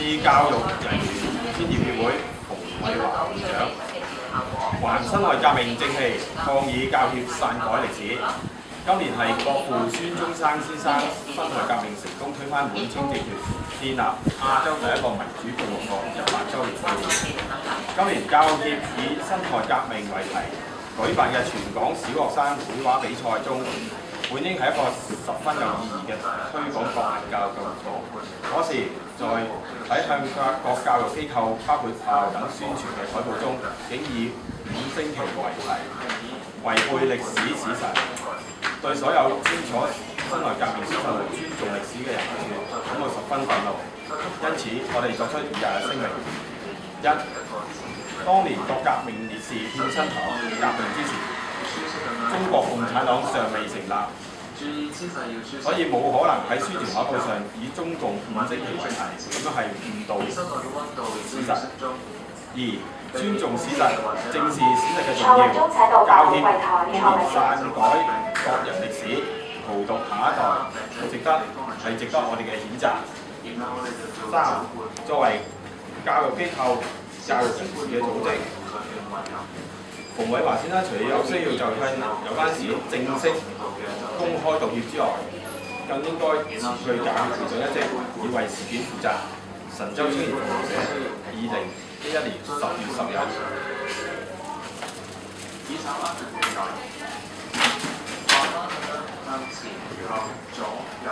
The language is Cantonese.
次教育人員專業協會馮偉華會長，還辛亥革命正氣，抗議教協篡改歷史。今年係國父孫中山先生辛亥革命成功推翻滿清政權，建立亞洲第一個民主共和國100週年紀念。今年教協以辛亥革命為題舉辦嘅全港小學生繪畫比賽中，本應係一個十分有意義嘅推廣國民教育嘅活動。可是，喺向各教育機構，包括學校等宣傳嘅海報中，竟以五星旗為題，違背歷史史實，對所有清楚辛亥革命先生和尊重歷史嘅人感到十分憤怒。因此，我哋作出以下嘅聲明：一、當年各革命烈士獻身黨革命之時，中國共產黨尚未成立，所以冇可能喺宣傳海報上以中共五星旗為題，咁樣係誤導事實。二、尊重史實，正視史實嘅重要。教協公然篡改國人歷史，荼毒下一代，值得我哋嘅譴責。三、作為教育機構、教育人士嘅組織，馮偉華先生除咗有需要就向有關事件正式公開道歉之外，更應該辭去教協會長一職，以為事件負責。神州青年報社2011年10月10日。以上啦，向前向左右。